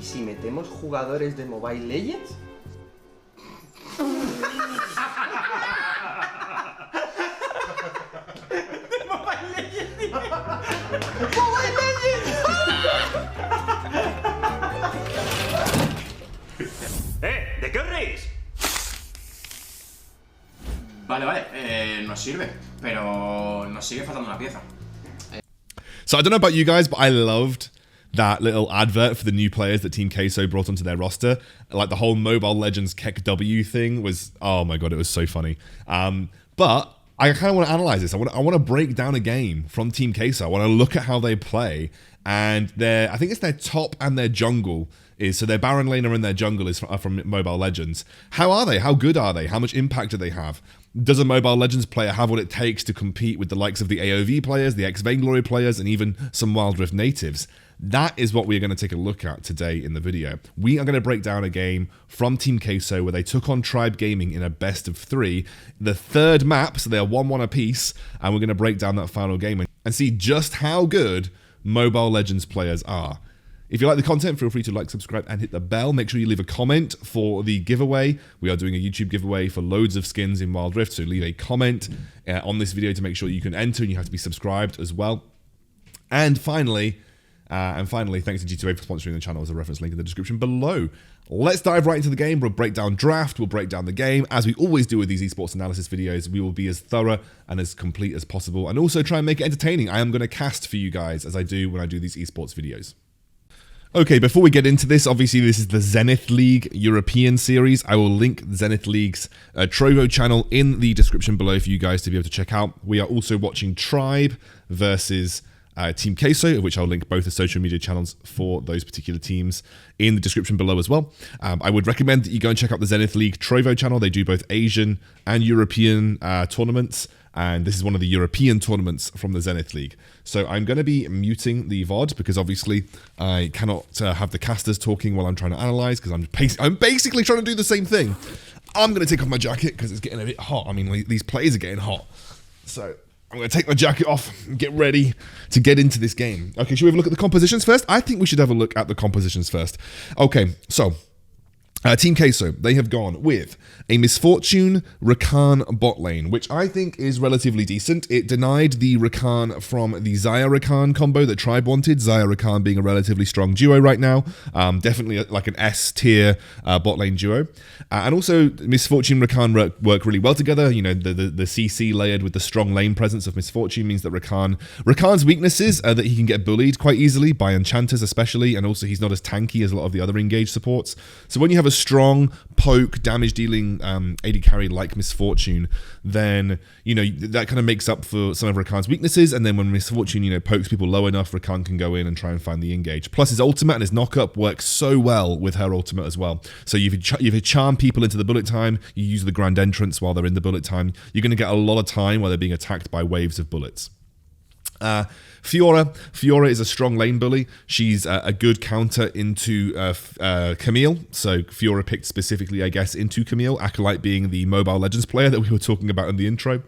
si metemos jugadores de Mobile Legends? De Mobile Legends, tío. Mobile Legends. ¿De qué os reís? Vale, nos sirve, pero nos sigue faltando una pieza. So I don't know about you guys, but I loved that little advert for the new players that Team Queso brought onto their roster. Like the whole Mobile Legends Keck W thing was, oh my god, it was so funny. But I kind of want to analyze this. I want to break down a game from Team Queso. I want to look at how they play, and I think it's their top and their jungle is, so their Baron laner and their jungle is from Mobile Legends. How are they? How good are they? How much impact do they have? Does a Mobile Legends player have what it takes to compete with the likes of the AOV players, the ex-Vainglory players, and even some Wild Rift natives? That is what we're going to take a look at today in the video. We are going to break down a game from Team Queso where they took on Tribe Gaming in a best of 3, the third map, so they are 1-1 apiece, and we're going to break down that final game and see just how good Mobile Legends players are. If you like the content, feel free to like, subscribe, and hit the bell. Make sure you leave a comment for the giveaway. We are doing a YouTube giveaway for loads of skins in Wild Rift, so leave a comment on this video to make sure you can enter, and you have to be subscribed as well. And finally, thanks to G2A for sponsoring the channel. There's a reference link in the description below. Let's dive right into the game. We'll break down draft, we'll break down the game. As we always do with these esports analysis videos, we will be as thorough and as complete as possible, and also try and make it entertaining. I am going to cast for you guys, as I do when I do these esports videos. Okay, before we get into this, obviously this is the Zenith League European series. I will link Zenith Leagues Trovo channel in the description below for you guys to be able to check out. We are also watching Tribe versus Team Queso, of which I'll link both the social media channels for those particular teams in the description below as well. I would recommend that you go and check out the Zenith League Trovo channel. They do both Asian and European tournaments, and this is one of the European tournaments from the Zenith League. So I'm going to be muting the VOD because obviously I cannot have the casters talking while I'm trying to analyze, because I'm basically trying to do the same thing. I'm going to take off my jacket because it's getting a bit hot. I mean, these plays are getting hot. So I'm going to take my jacket off and get ready to get into this game. Okay, should we have a look at the compositions first? I think we should have a look at the compositions first. Okay, so Team Queso, they have gone with a Misfortune Rakan bot lane, which I think is relatively decent. It denied the Rakan from the Xayah Rakan combo that Tribe wanted, Xayah Rakan being a relatively strong duo right now. Definitely like an S tier bot lane duo. And also Misfortune Rakan work really well together. You know, the CC layered with the strong lane presence of Misfortune means that Rakan's weaknesses are that he can get bullied quite easily by enchanters especially, and also he's not as tanky as a lot of the other engaged supports. So when you have a strong poke damage dealing AD carry like Misfortune, then you know that kind of makes up for some of Rakan's weaknesses. And then when Misfortune pokes people low enough, Rakan can go in and try and find the engage. Plus his ultimate and his knockup works so well with her ultimate as well. So you've charmed people into the bullet time, you use the grand entrance while they're in the bullet time, you're going to get a lot of time while they're being attacked by waves of bullets. Fiora is a strong lane bully. She's a good counter into Camille. So Fiora picked specifically, I guess, into Camille, Acolyte being the Mobile Legends player that we were talking about in the intro.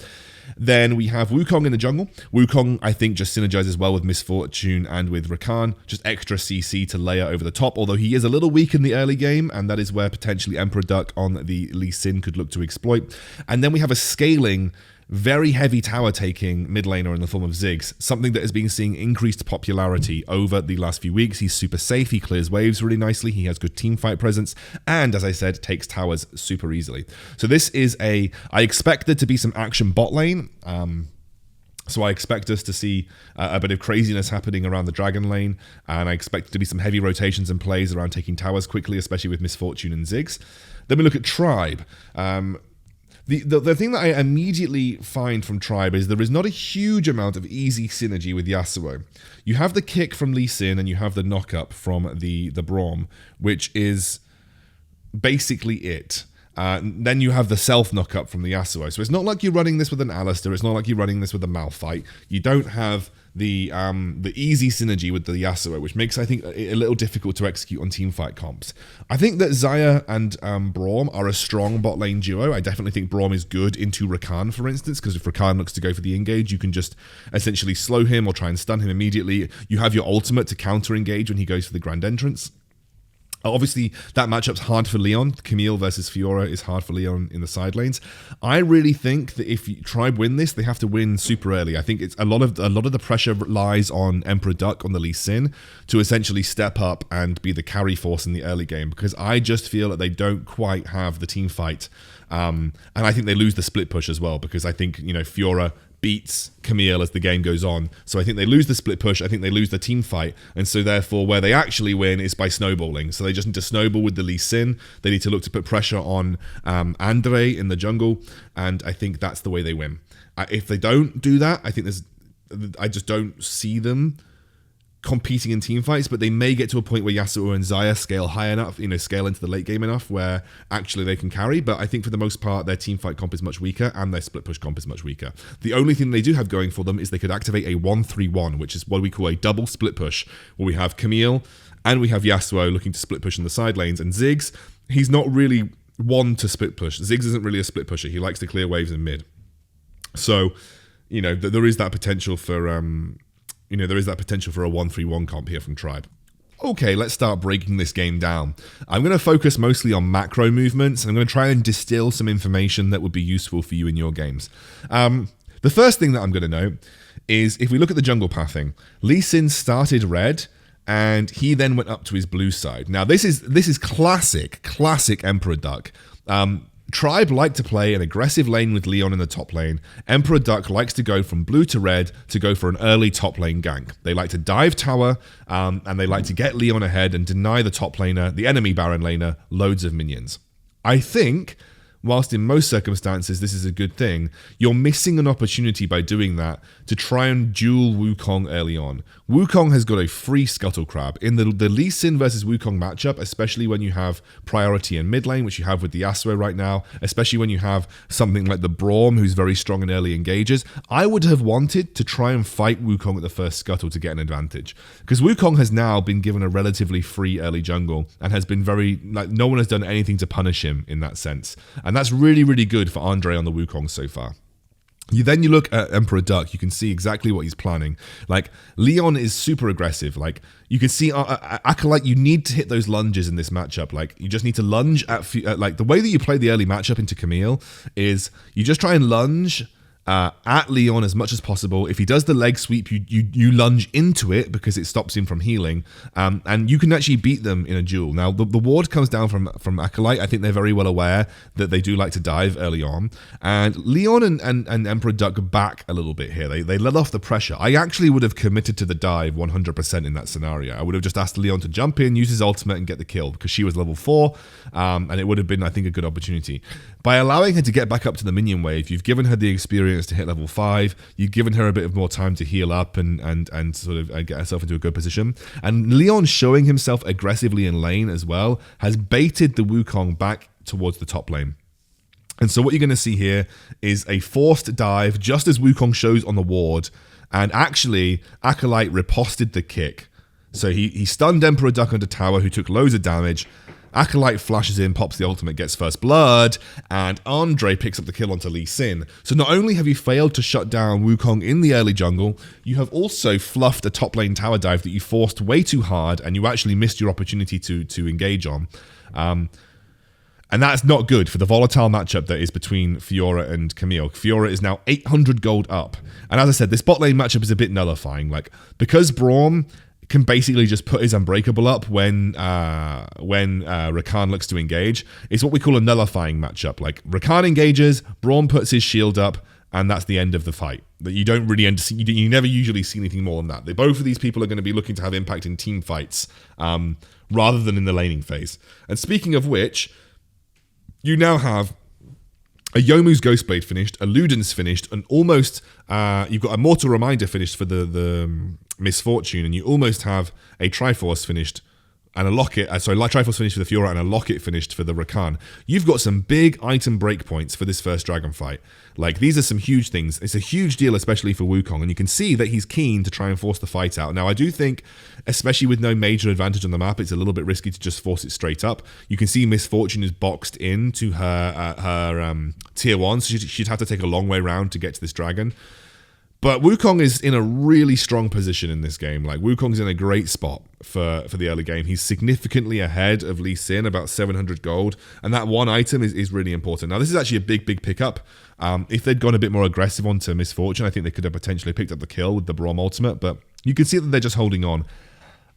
Then we have Wukong in the jungle. Wukong, I think, just synergizes well with Misfortune and with Rakan. Just extra CC to layer over the top, although he is a little weak in the early game, and that is where potentially Emperor Duck on the Lee Sin could look to exploit. And then we have a scaling, very heavy tower taking mid laner in the form of Ziggs, something that has been seeing increased popularity over the last few weeks. He's super safe, he clears waves really nicely, he has good team fight presence, and as I said, takes towers super easily. So this is I expect there to be some action bot lane. So I expect us to see a bit of craziness happening around the dragon lane, and I expect there to be some heavy rotations and plays around taking towers quickly, especially with Misfortune and Ziggs. Then we look at Tribe. The thing that I immediately find from Tribe is there is not a huge amount of easy synergy with Yasuo. You have the kick from Lee Sin and you have the knock-up from the Braum, which is basically it. Then you have the self knock-up from the Yasuo. So it's not like you're running this with an Alistar, it's not like you're running this with a Malphite. You don't have the easy synergy with the Yasuo, which makes, I think, it a little difficult to execute on teamfight comps. I think that Xayah and Braum are a strong bot lane duo. I definitely think Braum is good into Rakan, for instance, because if Rakan looks to go for the engage, you can just essentially slow him or try and stun him immediately. You have your ultimate to counter engage when he goes for the grand entrance. Obviously, that matchup's hard for Leon. Camille versus Fiora is hard for Leon in the side lanes. I really think that if Tribe win this, they have to win super early. I think it's a lot of the pressure lies on Emperor Duck on the Lee Sin to essentially step up and be the carry force in the early game, because I just feel that they don't quite have the team fight. And I think they lose the split push as well, because I think, Fiora beats Camille as the game goes on. So I think they lose the split push. I think they lose the team fight. And so therefore where they actually win is by snowballing. So they just need to snowball with the Lee Sin. They need to look to put pressure on Andre in the jungle. And I think that's the way they win. If they don't do that, I just don't see them competing in team fights, but they may get to a point where Yasuo and Xayah scale high enough, scale into the late game enough where actually they can carry. But I think for the most part, their team fight comp is much weaker and their split push comp is much weaker. The only thing they do have going for them is they could activate a 1-3-1, which is what we call a double split push, where we have Camille and we have Yasuo looking to split push in the side lanes. And Ziggs, he's not really one to split push. Ziggs isn't really a split pusher. He likes to clear waves in mid. So, there is that potential for there is that potential for a 1-3-1 comp here from Tribe. Okay, let's start breaking this game down. I'm going to focus mostly on macro movements, and I'm going to try and distill some information that would be useful for you in your games. The first thing that I'm going to note is, if we look at the jungle pathing, Lee Sin started red, and he then went up to his blue side. Now, this is classic Emperor Duck. Tribe like to play an aggressive lane with Leon in the top lane. Emperor Duck likes to go from blue to red to go for an early top lane gank. They like to dive tower, and they like to get Leon ahead and deny the top laner, the enemy Baron laner, loads of minions. I think, whilst in most circumstances this is a good thing, you're missing an opportunity by doing that to try and duel Wukong early on. Wukong has got a free Scuttle Crab. In the Lee Sin versus Wukong matchup, especially when you have priority in mid lane, which you have with the Yasuo right now, especially when you have something like the Braum, who's very strong in early engages, I would have wanted to try and fight Wukong at the first Scuttle to get an advantage. Because Wukong has now been given a relatively free early jungle and has been no one has done anything to punish him in that sense. And that's really, really good for Andre on the Wukong so far. You look at Emperor Duck, you can see exactly what he's planning. Leon is super aggressive. You can see Acolyte, you need to hit those lunges in this matchup. You just need to lunge at the way that you play the early matchup into Camille is you just try and lunge at Leon as much as possible. If he does the leg sweep, you lunge into it because it stops him from healing, and you can actually beat them in a duel. Now, the ward comes down from Acolyte. I think they're very well aware that they do like to dive early on, and Leon and Emperor Duck back a little bit here. They let off the pressure. I actually would have committed to the dive 100% in that scenario. I would have just asked Leon to jump in, use his ultimate, and get the kill, because she was level 4, and it would have been, I think, a good opportunity. By allowing her to get back up to the minion wave, you've given her the experience to hit level 5. You've given her a bit of more time to heal up and sort of get herself into a good position. And Leon showing himself aggressively in lane as well has baited the Wukong back towards the top lane. And so what you're going to see here is a forced dive just as Wukong shows on the ward. And actually, Acolyte riposted the kick. So he stunned Emperor Duck under tower, who took loads of damage. Acolyte flashes in, pops the ultimate, gets first blood, and Andre picks up the kill onto Lee Sin. So not only have you failed to shut down Wukong in the early jungle, you have also fluffed a top lane tower dive that you forced way too hard, and you actually missed your opportunity to engage on. And that's not good for the volatile matchup that is between Fiora and Camille. Fiora is now 800 gold up. And as I said, this bot lane matchup is a bit nullifying. Because Braum can basically just put his Unbreakable up when Rakan looks to engage. It's what we call a nullifying matchup. Rakan engages, Braum puts his shield up, and that's the end of the fight. That you don't really you never usually see anything more than that. Both of these people are going to be looking to have impact in team fights rather than in the laning phase. And speaking of which, you now have a Yomu's Ghostblade finished, a Luden's finished, and almost you've got a Mortal Reminder finished for the Misfortune, and you almost have a Triforce finished and a Locket. Triforce finished for the Fiora and a Locket finished for the Rakan. You've got some big item breakpoints for this first dragon fight. These are some huge things. It's a huge deal, especially for Wukong, and you can see that he's keen to try and force the fight out. Now, I do think, especially with no major advantage on the map, it's a little bit risky to just force it straight up. You can see Misfortune is boxed into her tier 1, so she'd have to take a long way round to get to this dragon. But Wukong is in a really strong position in this game. Like, Wukong's in a great spot for the early game. He's significantly ahead of Lee Sin, about 700 gold. And that one item is really important. Now, this is actually a big pickup. If they'd gone a bit more aggressive onto Misfortune, I think they could have potentially picked up the kill with the Braum ultimate. But you can see that they're just holding on.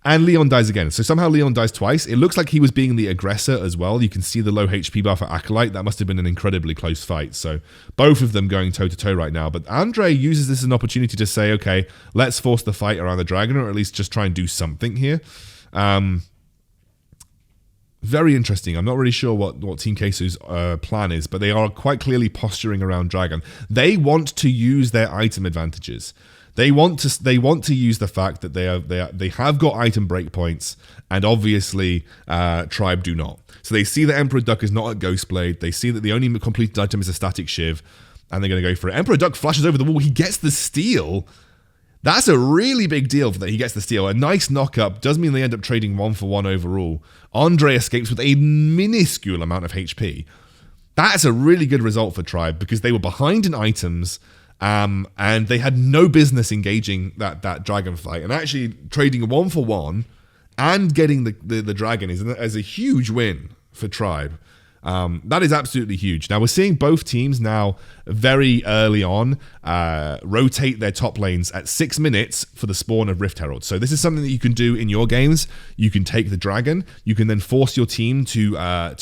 And Leon dies again. So somehow Leon dies twice. It looks like he was being the aggressor as well. You can see the low HP bar for Acolyte. That must have been an incredibly close fight. So both of them going toe-to-toe right now. But Andre uses this as an opportunity to say, okay, let's force the fight around the dragon, or at least just try and do something here. Very interesting. I'm not really sure what Team Queso's plan is, but they are quite clearly posturing around dragon. They want to use their item advantages. They want to use the fact that they have got item breakpoints, and obviously Tribe do not. So they see that Emperor Duck is not at Ghostblade. They see that the only completed item is a static shiv, and they're going to go for it. Emperor Duck flashes over the wall. He gets the steal. That's a really big deal for that. He gets the steal. A nice knock-up does mean they end up trading 1-for-1 overall. Andre escapes with a minuscule amount of HP. That's a really good result for Tribe because they were behind in items. And they had no business engaging that dragon fight, and actually trading 1-for-1 and getting the dragon is a huge win for Tribe. That is absolutely huge. Now we're seeing both teams now very early on rotate their top lanes at 6 minutes for the spawn of Rift Herald. So this is something that you can do in your games. You can take the dragon. You can then force your team to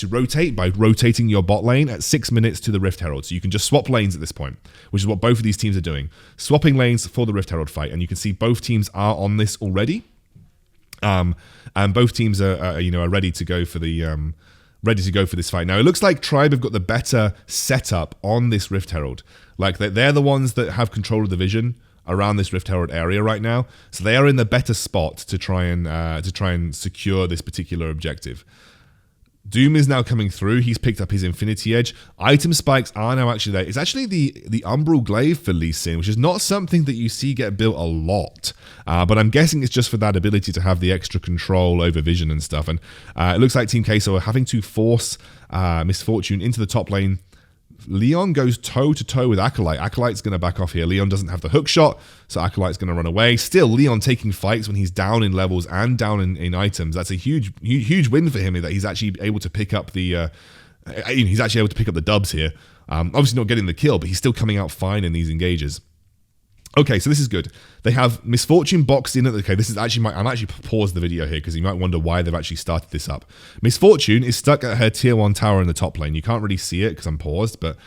rotate by rotating your bot lane at 6 minutes to the Rift Herald. So you can just swap lanes at this point, which is what both of these teams are doing. Swapping lanes for the Rift Herald fight. And you can see both teams are on this already. And both teams are ready to go for the this fight. Now, it looks like Tribe have got the better setup on this Rift Herald. Like, they're the ones that have control of the vision around this Rift Herald area right now. So they are in the better spot to try and secure this particular objective. Doom is now coming through. He's picked up his Infinity Edge. Item spikes are now actually there. It's actually the Umbral Glaive for Lee Sin, which is not something that you see get built a lot. But I'm guessing it's just for that ability to have the extra control over vision and stuff. And it looks like Team Queso are having to force Misfortune into the top lane. Leon goes toe-to-toe with Acolyte. Acolyte's going to back off here. Leon doesn't have the hook shot, so Acolyte's going to run away. Still, Leon taking fights when he's down in levels and down in items. That's a huge win for him, that he's actually able to pick up the dubs here. Obviously not getting the kill, but he's still coming out fine in these engages. Okay, so this is good. They have Misfortune boxed in. Okay, this is actually I'm actually pause the video here because you might wonder why they've actually started this up. Misfortune is stuck at her tier 1 tower in the top lane. You can't really see it because I'm paused, but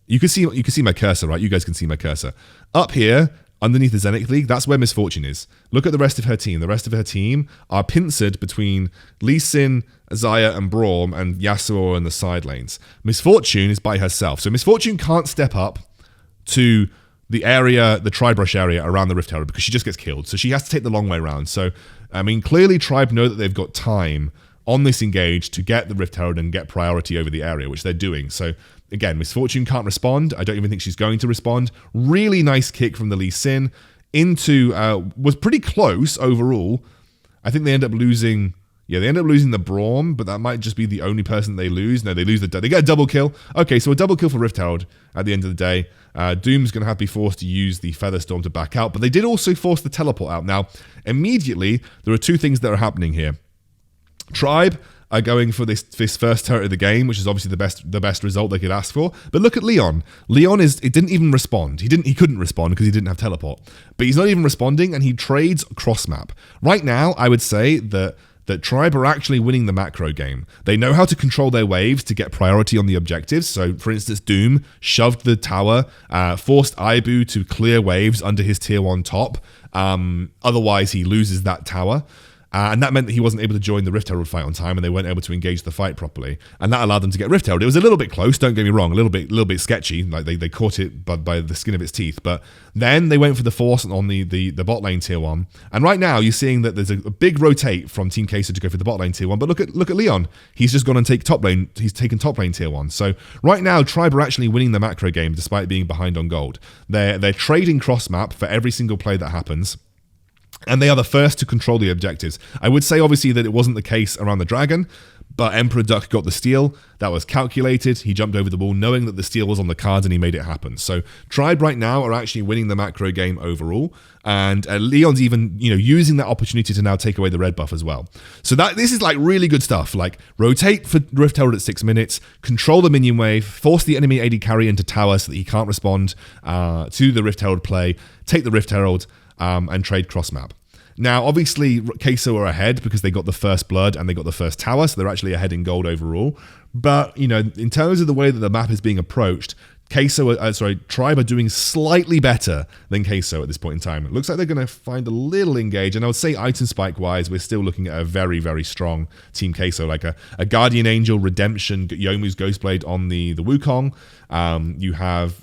you can see my cursor, right? You guys can see my cursor. Up here, underneath the Zenith League, that's where Misfortune is. Look at the rest of her team. The rest of her team are pincered between Lee Sin, Xayah, and Braum, and Yasuo in the side lanes. Misfortune is by herself. So Misfortune can't step up to the area, the Tribrush area around the Rift Herald, because she just gets killed. So she has to take the long way around. So, I mean, clearly Tribe know that they've got time on this engage to get the Rift Herald and get priority over the area, which they're doing. So, again, Misfortune can't respond. I don't even think she's going to respond. Really nice kick from the Lee Sin into, was pretty close overall. I think they end up losing... Yeah, they end up losing the Braum, but that might just be the only person they lose. No, they lose they get a double kill. Okay, so a double kill for Rift Herald at the end of the day. Doom's going to have to be forced to use the Featherstorm to back out, but they did also force the teleport out. Now, immediately, there are two things that are happening here. Tribe are going for this first turret of the game, which is obviously the best result they could ask for. But look at Leon. Leon it didn't even respond. He couldn't respond because he didn't have teleport. But he's not even responding, and he trades cross map. Right now, I would say that Tribe are actually winning the macro game. They know how to control their waves to get priority on the objectives. So, for instance, Doom shoved the tower, forced Ibu to clear waves under his tier 1 top. Otherwise, he loses that tower. And that meant that he wasn't able to join the Rift Herald fight on time, and they weren't able to engage the fight properly. And that allowed them to get Rift Herald. It was a little bit close, don't get me wrong, a little bit sketchy. Like they caught it by the skin of its teeth. But then they went for the force on the bot lane tier 1. And right now you're seeing that there's a big rotate from Team Queso to go for the bot lane tier 1. But look at Leon. He's just gone and take top lane. He's taken top lane tier 1. So right now Tribe are actually winning the macro game despite being behind on gold. They're trading cross map for every single play that happens. And they are the first to control the objectives. I would say, obviously, that it wasn't the case around the dragon, But Emperor Duck got the steal. That was calculated. He jumped over the wall knowing that the steal was on the cards, and he made it happen. So Tribe right now are actually winning the macro game overall. And Leon's even, using that opportunity to now take away the red buff as well. So this is like really good stuff. Like rotate for Rift Herald at 6 minutes, control the minion wave, force the enemy AD carry into tower so that he can't respond to the Rift Herald play, take the Rift Herald, and trade cross map. Now, obviously, Queso are ahead because they got the first blood and they got the first tower, so they're actually ahead in gold overall. But, in terms of the way that the map is being approached, Tribe are doing slightly better than Queso at this point in time. It looks like they're going to find a little engage, and I would say item spike-wise, we're still looking at a very, very strong Team Queso, like a Guardian Angel, Redemption, Yomu's Ghostblade on the Wukong. You have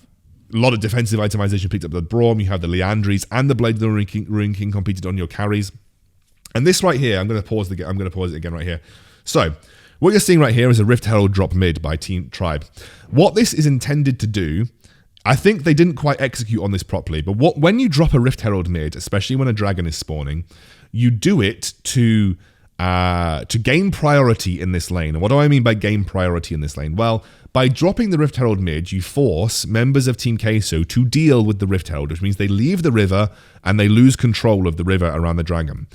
a lot of defensive itemization picked up the Braum. You have the Leandries and the Blade of the Ruin King competed on your carries. And this right here, I'm going to pause it again right here. So, what you're seeing right here is a Rift Herald drop mid by Team Tribe. What this is intended to do, I think they didn't quite execute on this properly, but when you drop a Rift Herald mid, especially when a dragon is spawning, you do it to gain priority in this lane. And what do I mean by gain priority in this lane? Well, by dropping the Rift Herald mid, you force members of Team Queso to deal with the Rift Herald, which means they leave the river and they lose control of the river around the dragon.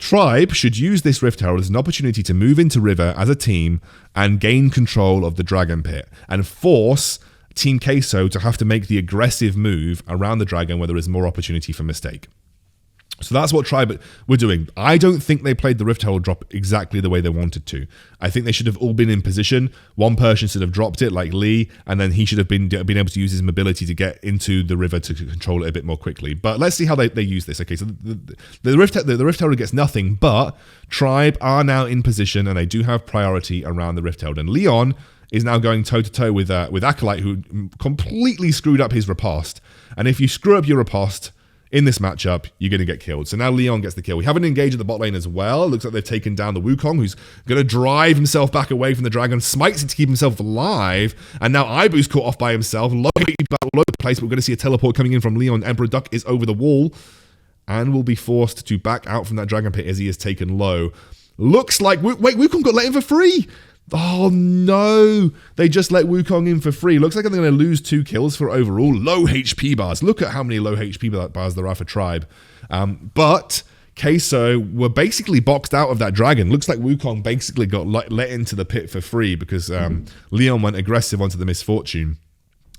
Tribe should use this Rift Herald as an opportunity to move into river as a team and gain control of the dragon pit and force Team Queso to have to make the aggressive move around the dragon where there is more opportunity for mistake. So that's what Tribe were doing. I don't think they played the Rift Herald drop exactly the way they wanted to. I think they should have all been in position. One person should have dropped it, like Lee, and then he should have been able to use his mobility to get into the river to control it a bit more quickly. But let's see how they use this. Okay, so the Rift Herald gets nothing, but Tribe are now in position, and they do have priority around the Rift Herald. And Leon is now going toe-to-toe with Acolyte, who completely screwed up his riposte. And if you screw up your riposte in this matchup, you're going to get killed. So now Leon gets the kill. We have an engage at the bot lane as well. It looks like they've taken down the Wukong, who's going to drive himself back away from the dragon, smites it to keep himself alive, and now Ibu's caught off by himself. Low battle all over the place, but we're going to see a teleport coming in from Leon. Emperor Duck is over the wall and will be forced to back out from that dragon pit as he is taken low. Looks like... Wait, Wukong got let in for free! Oh no, they just let Wukong in for free. Looks like they're going to lose 2 kills for overall. Low HP bars. Look at how many low HP bars there are for Tribe. But Queso were basically boxed out of that dragon. Looks like Wukong basically got let into the pit for free because Leon went aggressive onto the Misfortune.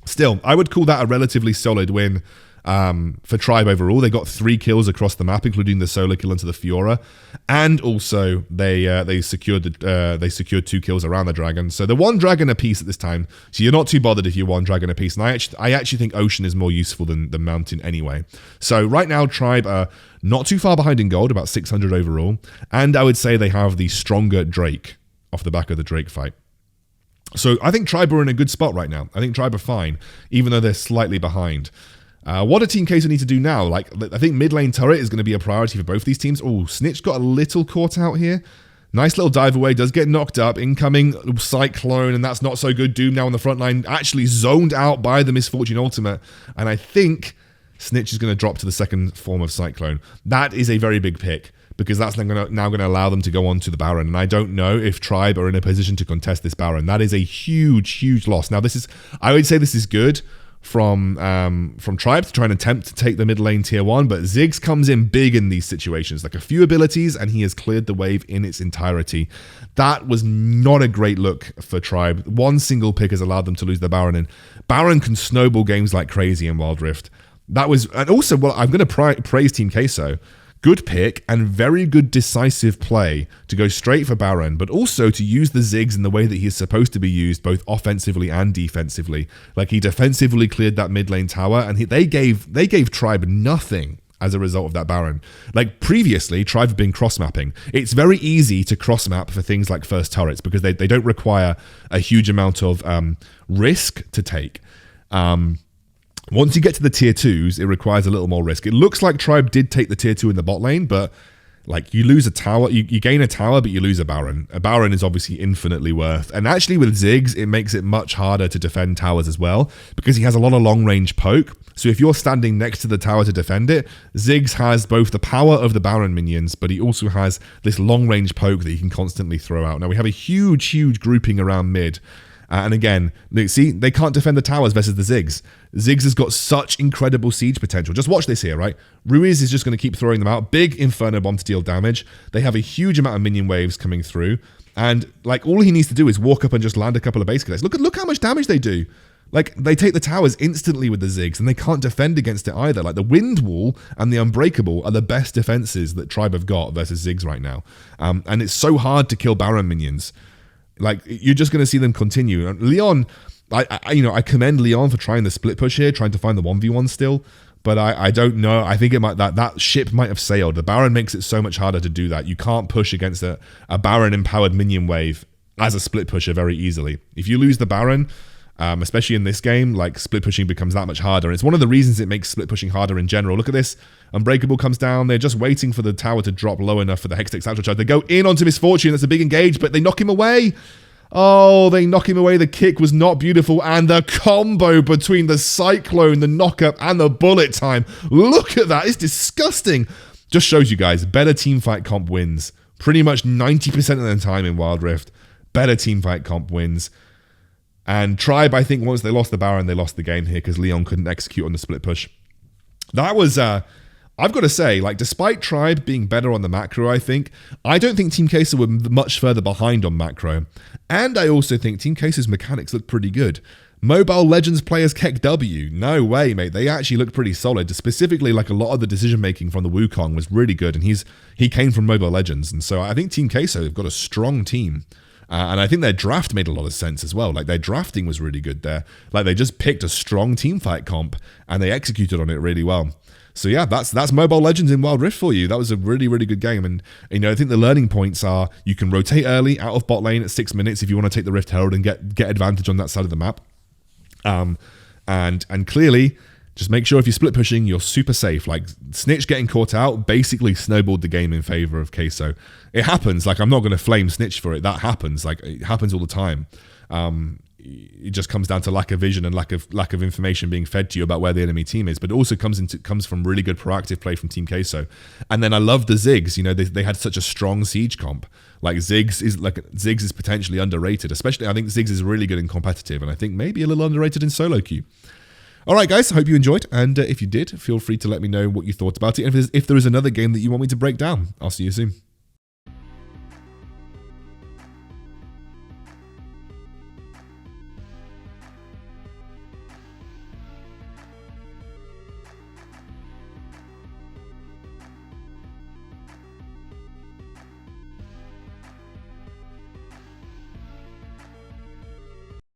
Still, I would call that a relatively solid win for Tribe overall. They got 3 kills across the map, including the solo kill into the Fiora, and also they secured 2 kills around the dragon. So they're 1 dragon apiece at this time. So you're not too bothered if you're 1 dragon apiece. And I actually think Ocean is more useful than the Mountain anyway. So right now, Tribe are not too far behind in gold, about 600 overall, and I would say they have the stronger Drake off the back of the Drake fight. So I think Tribe are in a good spot right now. I think Tribe are fine, even though they're slightly behind. What do Team Queso need to do now? Like, I think mid lane turret is going to be a priority for both these teams. Oh, Snitch got a little caught out here. Nice little dive away, does get knocked up. Incoming Cyclone, and that's not so good. Doom now on the front line, actually zoned out by the Misfortune ultimate. And I think Snitch is going to drop to the second form of Cyclone. That is a very big pick, because that's now going to allow them to go on to the Baron. And I don't know if Tribe are in a position to contest this Baron. That is a huge, huge loss. Now, I would say this is good from Tribe to try and attempt to take the mid lane tier 1, but Ziggs comes in big in these situations, like a few abilities, and he has cleared the wave in its entirety. That was not a great look for Tribe. 1 single pick has allowed them to lose the Baron, and Baron can snowball games like crazy in Wild Rift. And also, well, I'm going to praise Team Queso. Good pick and very good decisive play to go straight for Baron, but also to use the Ziggs in the way that he is supposed to be used, both offensively and defensively. Like, he defensively cleared that mid lane tower, and they gave Tribe nothing as a result of that Baron. Like, previously, Tribe have been cross-mapping. It's very easy to cross-map for things like first turrets because they don't require a huge amount of risk to take. Once you get to the tier 2s, it requires a little more risk. It looks like Tribe did take the tier 2 in the bot lane, but Like, you lose a tower, you gain a tower, but you lose a Baron. A Baron is obviously infinitely worth. And actually with Ziggs, it makes it much harder to defend towers as well, because he has a lot of long-range poke. So if you're standing next to the tower to defend it, Ziggs has both the power of the Baron minions, but he also has this long-range poke that he can constantly throw out. Now, we have a huge grouping around mid. And again, see, they can't defend the towers versus the Ziggs. Ziggs has got such incredible siege potential. Just watch this here, right? Ruiz is just going to keep throwing them out. Big Inferno Bomb to deal damage. They have a huge amount of minion waves coming through. And, like, all he needs to do is walk up and just land a couple of base cadets. Look how much damage they do. Like, they take the towers instantly with the Ziggs, and they can't defend against it either. Like, the Wind Wall and the Unbreakable are the best defenses that Tribe have got versus Ziggs right now. And it's so hard to kill Baron minions. Like, you're just going to see them continue. Leon, I commend Leon for trying the split push here, trying to find the 1v1 still. But I don't know. I think it might that ship might have sailed. The Baron makes it so much harder to do that. You can't push against a Baron-empowered minion wave as a split pusher very easily. If you lose the Baron, especially in this game, like, split pushing becomes that much harder. And it's one of the reasons it makes split pushing harder in general. Look at this. Unbreakable comes down. They're just waiting for the tower to drop low enough for the Hextech Satchel Charge. They go in onto Misfortune. That's a big engage, but they knock him away. Oh, they knock him away. The kick was not beautiful. And the combo between the Cyclone, the knockup, and the bullet time. Look at that. It's disgusting. Just shows you guys, better teamfight comp wins. Pretty much 90% of the time in Wild Rift, better teamfight comp wins. And Tribe, I think, once they lost the Baron, they lost the game here because Leon couldn't execute on the split push. That was, I've got to say, like, despite Tribe being better on the macro, I don't think Team Queso were much further behind on macro. And I also think Team Queso's mechanics look pretty good. Mobile Legends players Keck W. No way, mate. They actually look pretty solid. Specifically, like, a lot of the decision-making from the Wukong was really good. And he came from Mobile Legends. And so I think Team Queso have got a strong team. And I think their draft made a lot of sense as well. Like, their drafting was really good there. Like, they just picked a strong teamfight comp and they executed on it really well. So yeah, that's Mobile Legends in Wild Rift for you. That was a really, really good game. And, you know, I think the learning points are you can rotate early out of bot lane at 6 minutes if you want to take the Rift Herald and get advantage on that side of the map. And clearly, just make sure if you're split pushing, you're super safe. Like, Snitch getting caught out basically snowballed the game in favor of Queso. It happens. Like, I'm not going to flame Snitch for it. That happens. Like, it happens all the time. It just comes down to lack of vision and lack of information being fed to you about where the enemy team is. But it also comes from really good proactive play from Team Queso. And then I love the Ziggs. You know, they had such a strong siege comp. Like, Ziggs is potentially underrated. Especially, I think Ziggs is really good in competitive, and I think maybe a little underrated in solo queue. All right, guys, I hope you enjoyed, and if you did, feel free to let me know what you thought about it. And if there is another game that you want me to break down, I'll see you soon.